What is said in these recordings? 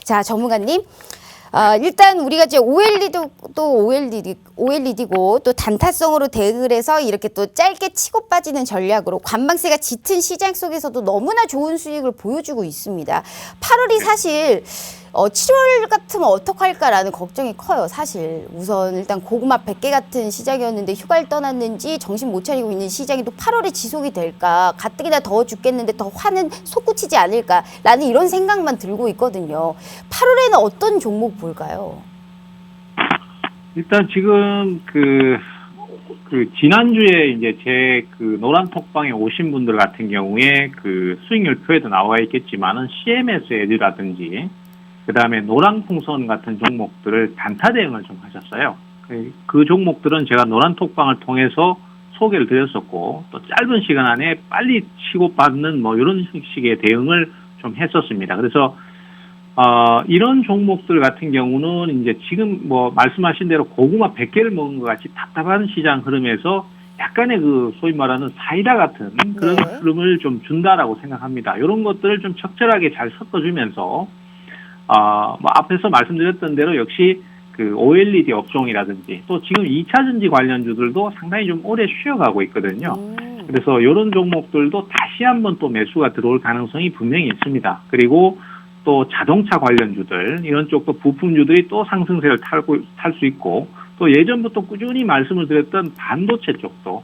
자, 전문가님. 일단 우리가 이제 OLED도 또 OLED고 또 단타성으로 대응을 해서 이렇게 또 짧게 치고 빠지는 전략으로 관망세가 짙은 시장 속에서도 너무나 좋은 수익을 보여주고 있습니다. 8월이 사실 7월 같으면 어떡할까라는 걱정이 커요, 사실. 우선 일단 고구마 100개 같은 시장이었는데 휴가를 떠났는지 정신 못 차리고 있는 시장이 또 8월에 지속이 될까, 가뜩이나 더워 죽겠는데 더 화는 솟구치지 않을까라는 이런 생각만 들고 있거든요. 8월에는 어떤 종목 볼까요? 일단 지금 지난주에 이제 제 노란 톡방에 오신 분들 같은 경우에 수익률표에도 나와 있겠지만은 CMS 애들이라든지 그 다음에 노랑풍선 같은 종목들을 단타 대응을 좀 하셨어요. 그 종목들은 제가 노란 톡방을 통해서 소개를 드렸었고, 또 짧은 시간 안에 빨리 치고 받는 이런 식의 대응을 좀 했었습니다. 그래서, 이런 종목들 같은 경우는 이제 지금 말씀하신 대로 고구마 100개를 먹은 것 같이 답답한 시장 흐름에서 약간의 소위 말하는 사이다 같은 그런 흐름을 좀 준다라고 생각합니다. 이런 것들을 좀 적절하게 잘 섞어주면서, 앞에서 말씀드렸던 대로 역시 OLED 업종이라든지 또 지금 2차 전지 관련주들도 상당히 좀 오래 쉬어가고 있거든요. 그래서 이런 종목들도 다시 한번 또 매수가 들어올 가능성이 분명히 있습니다. 그리고 또 자동차 관련주들, 이런 쪽도 부품주들이 또 상승세를 탈 수 있고, 또 예전부터 꾸준히 말씀을 드렸던 반도체 쪽도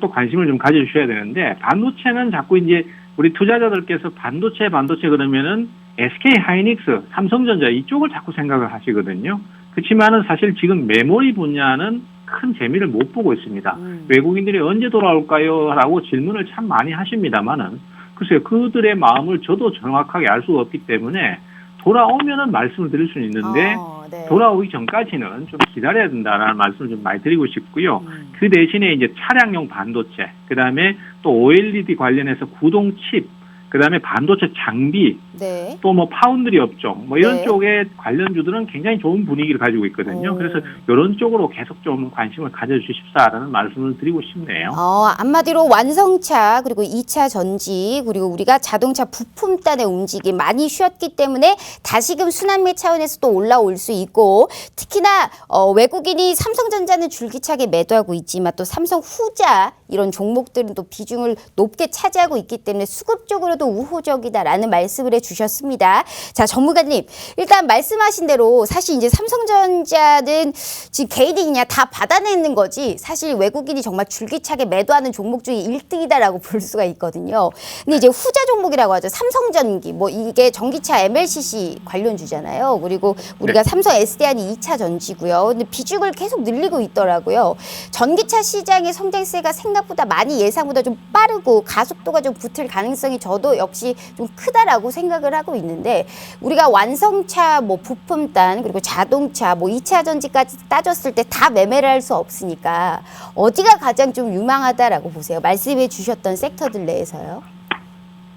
관심을 좀 가져주셔야 되는데, 반도체는 자꾸 이제 우리 투자자들께서 반도체 그러면은 SK 하이닉스, 삼성전자 이쪽을 자꾸 생각을 하시거든요. 그렇지만은 사실 지금 메모리 분야는 큰 재미를 못 보고 있습니다. 외국인들이 언제 돌아올까요? 라고 질문을 참 많이 하십니다만은, 글쎄요, 그들의 마음을 저도 정확하게 알 수가 없기 때문에 돌아오면은 말씀을 드릴 수는 있는데, 네. 돌아오기 전까지는 좀 기다려야 된다라는 말씀을 좀 많이 드리고 싶고요. 그 대신에 이제 차량용 반도체, 그 다음에 또 OLED 관련해서 구동 칩, 그 다음에 반도체 장비, 네. 또 파운드리 업종, 이런 네. 쪽의 관련주들은 굉장히 좋은 분위기를 가지고 있거든요. 그래서 이런 쪽으로 계속 좀 관심을 가져주십사라는 말씀을 드리고 싶네요. 한마디로 완성차, 그리고 2차 전지, 그리고 우리가 자동차 부품단의 움직임 많이 쉬었기 때문에 다시금 순환매 차원에서 또 올라올 수 있고, 특히나 외국인이 삼성전자는 줄기차게 매도하고 있지만 또 삼성 후자 이런 종목들은 또 비중을 높게 차지하고 있기 때문에 수급적으로도 우호적이다라는 말씀을 해주셨습니다. 자, 전문가님, 일단 말씀하신 대로 사실 이제 삼성전자는 지금 개인이 그냥 다 받아내는 거지, 사실 외국인이 정말 줄기차게 매도하는 종목 중에 1등이다라고 볼 수가 있거든요. 근데 이제 후자 종목이라고 하죠. 삼성전기, 이게 전기차 MLCC 관련주잖아요. 그리고 우리가 삼성 SDI는 2차 전지고요. 근데 비중을 계속 늘리고 있더라고요. 전기차 시장의 성장세가 생각보다 많이 예상보다 좀 빠르고 가속도가 좀 붙을 가능성이 저도 역시 좀 크다라고 생각을 하고 있는데, 우리가 완성차, 부품단, 그리고 자동차, 2차 전지까지 따졌을 때 다 매매를 할 수 없으니까 어디가 가장 좀 유망하다라고 보세요? 말씀해 주셨던 섹터들 내에서요.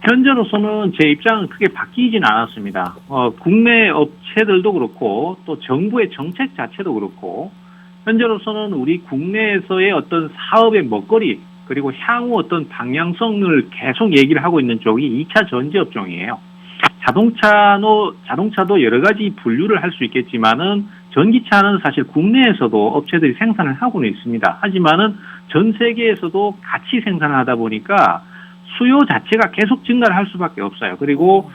현재로서는 제 입장은 크게 바뀌진 않았습니다. 국내 업체들도 그렇고 또 정부의 정책 자체도 그렇고, 현재로서는 우리 국내에서의 어떤 사업의 먹거리, 그리고 향후 어떤 방향성을 계속 얘기를 하고 있는 쪽이 2차 전지 업종이에요. 자동차도 여러 가지 분류를 할 수 있겠지만은, 전기차는 사실 국내에서도 업체들이 생산을 하고는 있습니다. 하지만은 전 세계에서도 같이 생산을 하다 보니까 수요 자체가 계속 증가를 할 수밖에 없어요. 그리고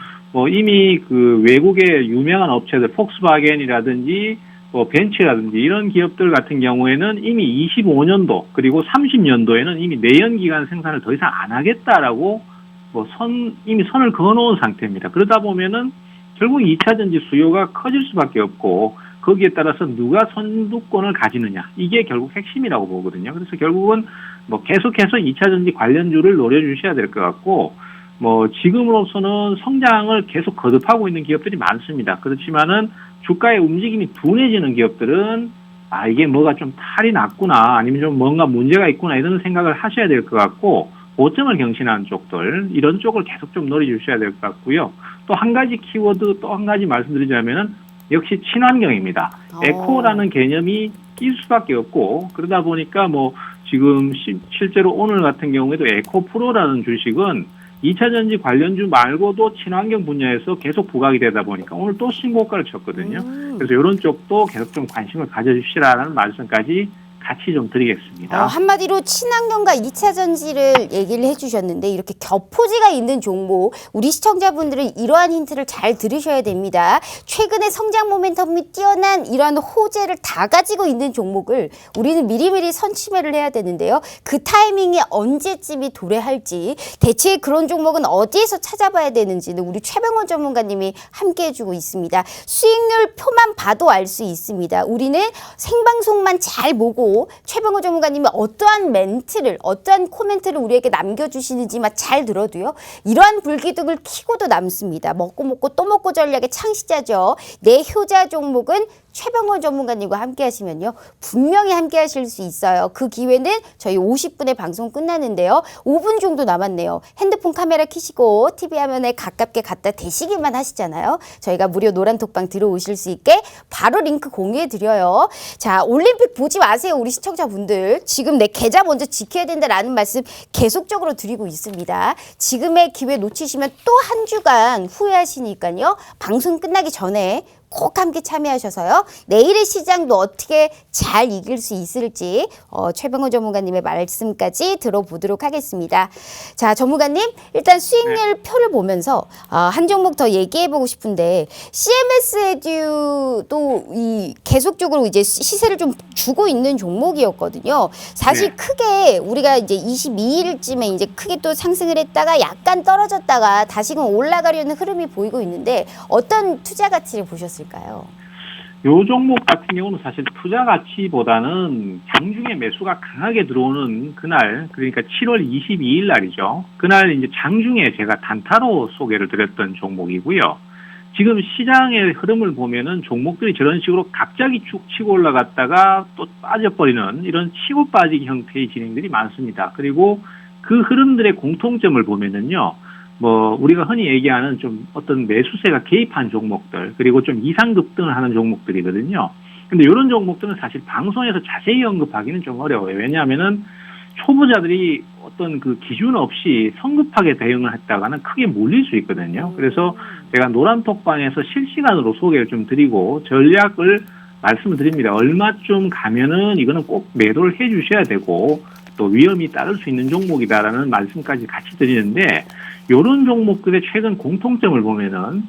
이미 외국의 유명한 업체들, 폭스바겐이라든지 벤츠라든지 이런 기업들 같은 경우에는 이미 25년도 그리고 30년도에는 이미 내연기관 생산을 더 이상 안 하겠다라고 이미 선을 그어놓은 상태입니다. 그러다 보면은 결국 2차 전지 수요가 커질 수밖에 없고, 거기에 따라서 누가 선두권을 가지느냐, 이게 결국 핵심이라고 보거든요. 그래서 결국은 계속해서 2차 전지 관련주를 노려주셔야 될 것 같고, 지금으로서는 성장을 계속 거듭하고 있는 기업들이 많습니다. 그렇지만은 주가의 움직임이 둔해지는 기업들은 이게 뭐가 좀 탈이 났구나, 아니면 좀 뭔가 문제가 있구나, 이런 생각을 하셔야 될 것 같고, 고점을 경신하는 쪽들, 이런 쪽을 계속 좀 노려주셔야 될 것 같고요. 또 한 가지 키워드, 또 한 가지 말씀드리자면은 역시 친환경입니다. 에코라는 개념이 낄 수밖에 없고, 그러다 보니까 지금 실제로 오늘 같은 경우에도 에코프로라는 주식은 2차 전지 관련주 말고도 친환경 분야에서 계속 부각이 되다 보니까 오늘 또 신고가를 쳤거든요. 그래서 이런 쪽도 계속 좀 관심을 가져주시라는 말씀까지 같이 좀 드리겠습니다. 한마디로 친환경과 2차 전지를 얘기를 해주셨는데 이렇게 겹포지가 있는 종목, 우리 시청자분들은 이러한 힌트를 잘 들으셔야 됩니다. 최근에 성장 모멘텀이 뛰어난 이러한 호재를 다 가지고 있는 종목을 우리는 미리미리 선취매를 해야 되는데요. 그 타이밍이 언제쯤이 도래할지, 대체 그런 종목은 어디에서 찾아봐야 되는지는 우리 최병원 전문가님이 함께 해주고 있습니다. 수익률 표만 봐도 알 수 있습니다. 우리는 생방송만 잘 보고 최병호 전문가님이 어떠한 멘트를, 어떠한 코멘트를 우리에게 남겨주시는지만 잘 들어도요, 이러한 불기둥을 키고도 남습니다. 먹고 또 먹고 전략의 창시자죠. 내 효자 종목은 최병호 전문가님과 함께 하시면요, 분명히 함께 하실 수 있어요. 그 기회는 저희 50분의 방송 끝나는데요. 5분 정도 남았네요. 핸드폰 카메라 켜시고 TV 화면에 가깝게 갖다 대시기만 하시잖아요. 저희가 무료 노란톡방 들어오실 수 있게 바로 링크 공유해드려요. 자, 올림픽 보지 마세요, 우리 시청자분들. 지금 내 계좌 먼저 지켜야 된다라는 말씀 계속적으로 드리고 있습니다. 지금의 기회 놓치시면 또 한 주간 후회하시니까요. 방송 끝나기 전에 꼭 함께 참여하셔서요. 내일의 시장도 어떻게 잘 이길 수 있을지 최병호 전문가님의 말씀까지 들어보도록 하겠습니다. 자, 전문가님, 일단 수익률 표를 보면서 한 종목 더 얘기해보고 싶은데, CMS 에듀도 계속적으로 이제 시세를 좀 주고 있는 종목이었거든요. 사실 네. 크게 우리가 이제 22일쯤에 이제 크게 또 상승을 했다가 약간 떨어졌다가 다시금 올라가려는 흐름이 보이고 있는데, 어떤 투자 가치를 보셨을까요? 요 종목 같은 경우는 사실 투자 가치보다는 장중에 매수가 강하게 들어오는 그날, 그러니까 7월 22일 날이죠. 그날 이제 장중에 제가 단타로 소개를 드렸던 종목이고요. 지금 시장의 흐름을 보면은 종목들이 저런 식으로 갑자기 쭉 치고 올라갔다가 또 빠져버리는 이런 치고 빠지기 형태의 진행들이 많습니다. 그리고 그 흐름들의 공통점을 보면은요, 우리가 흔히 얘기하는 좀 어떤 매수세가 개입한 종목들, 그리고 좀 이상급등을 하는 종목들이거든요. 근데 이런 종목들은 사실 방송에서 자세히 언급하기는 좀 어려워요. 왜냐하면은 초보자들이 어떤 그 기준 없이 성급하게 대응을 했다가는 크게 몰릴 수 있거든요. 그래서 제가 노란톡방에서 실시간으로 소개를 좀 드리고 전략을 말씀을 드립니다. 얼마쯤 가면은 이거는 꼭 매도를 해 주셔야 되고 또 위험이 따를 수 있는 종목이다라는 말씀까지 같이 드리는데, 이런 종목들의 최근 공통점을 보면은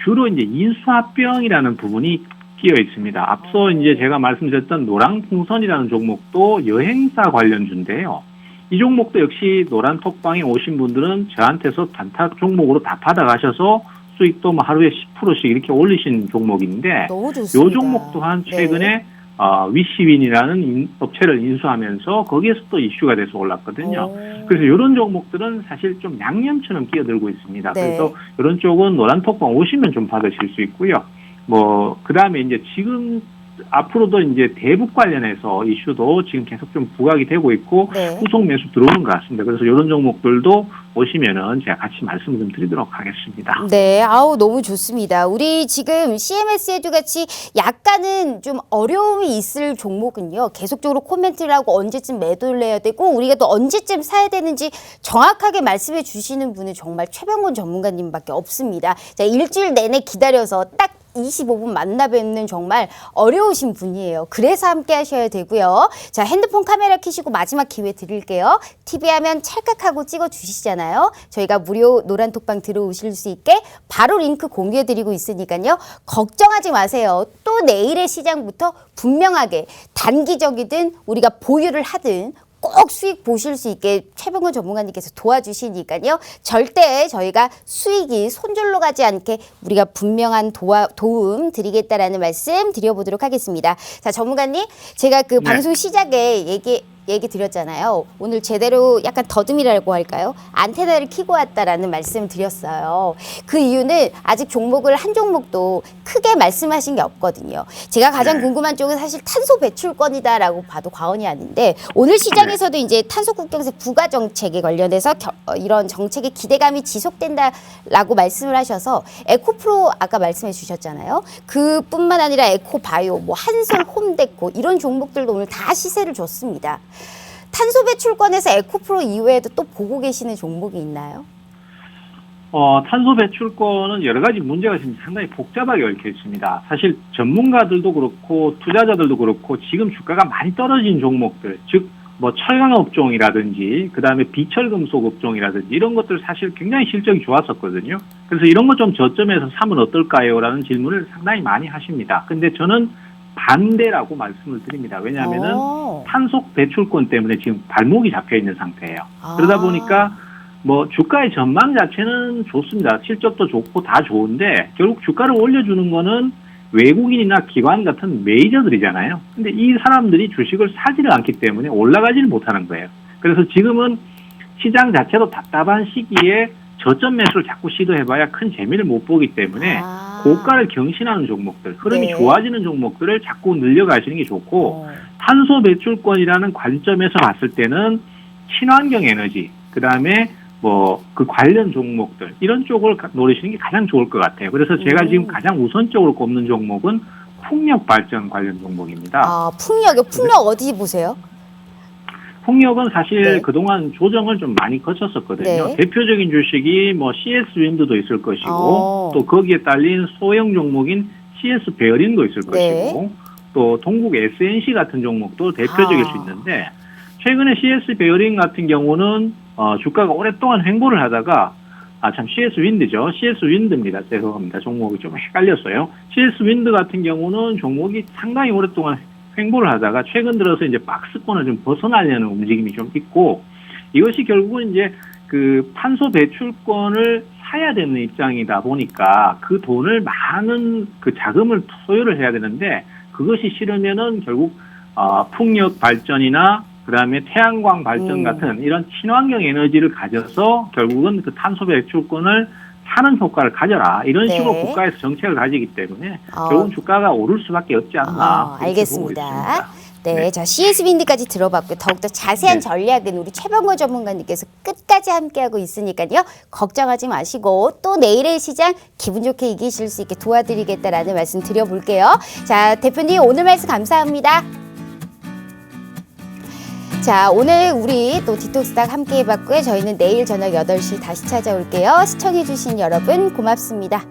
주로 이제 인수합병이라는 부분이 끼어 있습니다. 앞서 이제 제가 말씀드렸던 노랑풍선이라는 종목도 여행사 관련주인데요. 이 종목도 역시 노란톡방에 오신 분들은 저한테서 단타 종목으로 다 받아가셔서 수익도 하루에 10%씩 이렇게 올리신 종목인데, 너무 좋습니다. 이 종목 또한 최근에 네. 위시윈이라는 업체를 인수하면서 거기에서 또 이슈가 돼서 올랐거든요. 그래서 이런 종목들은 사실 좀 양념처럼 끼어들고 있습니다. 네. 그래서 이런 쪽은 노란톡방 오시면 좀 받으실 수 있고요. 그 다음에 이제 지금 앞으로도 이제 대북 관련해서 이슈도 지금 계속 좀 부각이 되고 있고, 네. 후속 매수 들어오는 것 같습니다. 그래서 이런 종목들도 오시면은 제가 같이 말씀을 좀 드리도록 하겠습니다. 네, 너무 좋습니다. 우리 지금 CMS 에듀 같이 약간은 좀 어려움이 있을 종목은요, 계속적으로 코멘트를 하고 언제쯤 매도를 해야 되고 우리가 또 언제쯤 사야 되는지 정확하게 말씀해 주시는 분은 정말 최병곤 전문가님밖에 없습니다. 자, 일주일 내내 기다려서 딱 25분 만나 뵙는 정말 어려우신 분이에요. 그래서 함께 하셔야 되고요. 자, 핸드폰 카메라 켜시고 마지막 기회 드릴게요. TV 하면 찰칵하고 찍어 주시잖아요. 저희가 무료 노란톡방 들어오실 수 있게 바로 링크 공유해 드리고 있으니까요. 걱정하지 마세요. 또 내일의 시장부터 분명하게 단기적이든 우리가 보유를 하든 꼭 수익 보실 수 있게 최병원 전문가님께서 도와주시니까요. 절대 저희가 수익이 손절로 가지 않게 우리가 분명한 도움 드리겠다라는 말씀 드려보도록 하겠습니다. 자, 전문가님, 제가 그 방송 시작에 얘기 드렸잖아요. 오늘 제대로 약간 더듬이라고 할까요? 안테나를 켜고 왔다라는 말씀 드렸어요. 그 이유는 아직 종목을 한 종목도 크게 말씀하신 게 없거든요. 제가 가장 궁금한 쪽은 사실 탄소 배출권이다라고 봐도 과언이 아닌데, 오늘 시장에서도 이제 탄소 국경세 부과 정책에 관련해서 이런 정책의 기대감이 지속된다라고 말씀을 하셔서 에코프로 아까 말씀해 주셨잖아요. 그뿐만 아니라 에코바이오, 한솔, 홈데코 이런 종목들도 오늘 다 시세를 줬습니다. 탄소 배출권에서 에코프로 이외에도 또 보고 계시는 종목이 있나요? 탄소 배출권은 여러 가지 문제가 지금 상당히 복잡하게 얽혀 있습니다. 사실 전문가들도 그렇고 투자자들도 그렇고 지금 주가가 많이 떨어진 종목들, 즉 뭐 철강 업종이라든지 그다음에 비철금속 업종이라든지 이런 것들 사실 굉장히 실적이 좋았었거든요. 그래서 이런 것 좀 저점에서 사면 어떨까요?라는 질문을 상당히 많이 하십니다. 근데 저는 반대라고 말씀을 드립니다. 왜냐하면은 탄소 배출권 때문에 지금 발목이 잡혀 있는 상태예요. 그러다 보니까 뭐 주가의 전망 자체는 좋습니다. 실적도 좋고 다 좋은데 결국 주가를 올려주는 거는 외국인이나 기관 같은 메이저들이잖아요. 근데 이 사람들이 주식을 사지를 않기 때문에 올라가지를 못하는 거예요. 그래서 지금은 시장 자체도 답답한 시기에 저점 매수를 자꾸 시도해봐야 큰 재미를 못 보기 때문에 고가를 경신하는 종목들, 흐름이 네. 좋아지는 종목들을 자꾸 늘려가시는 게 좋고 탄소 배출권이라는 관점에서 봤을 때는 친환경 에너지, 그다음에 뭐 그 관련 종목들 이런 쪽을 노리시는 게 가장 좋을 것 같아요. 그래서 제가 지금 가장 우선적으로 꼽는 종목은 풍력 발전 관련 종목입니다. 풍력 어디 보세요? 풍력은 사실 네. 그동안 조정을 좀 많이 거쳤었거든요. 네. 대표적인 주식이 뭐 CS 윈드도 있을 것이고 또 거기에 딸린 소형 종목인 CS 베어링도 있을 네. 것이고 또 동국 SNC 같은 종목도 대표적일 수 있는데 최근에 CS 베어링 같은 경우는 주가가 오랫동안 횡보를 하다가 CS 윈드죠. CS 윈드입니다. 죄송합니다. 종목이 좀 헷갈렸어요. CS 윈드 같은 경우는 종목이 상당히 오랫동안 횡보를 하다가 최근 들어서 이제 박스권을 좀 벗어나려는 움직임이 좀 있고 이것이 결국은 이제 그 탄소 배출권을 사야 되는 입장이다 보니까 그 돈을 많은 그 자금을 소요를 해야 되는데 그것이 싫으면은 결국 풍력 발전이나 그다음에 태양광 발전 같은 이런 친환경 에너지를 가져서 결국은 그 탄소 배출권을 사는 효과를 가져라. 이런 네. 식으로 국가에서 정책을 가지기 때문에 결국은 주가가 오를 수밖에 없지 않나. 알겠습니다. 네, 네. 자 CS 윈드까지 들어봤고요. 더욱더 자세한 네. 전략은 우리 최병호 전문가님께서 끝까지 함께하고 있으니까요. 걱정하지 마시고 또 내일의 시장 기분 좋게 이기실 수 있게 도와드리겠다라는 말씀 드려볼게요. 자, 대표님 오늘 말씀 감사합니다. 자, 오늘 우리 또 디톡스닥 함께 해봤고요. 저희는 내일 저녁 8시 다시 찾아올게요. 시청해주신 여러분 고맙습니다.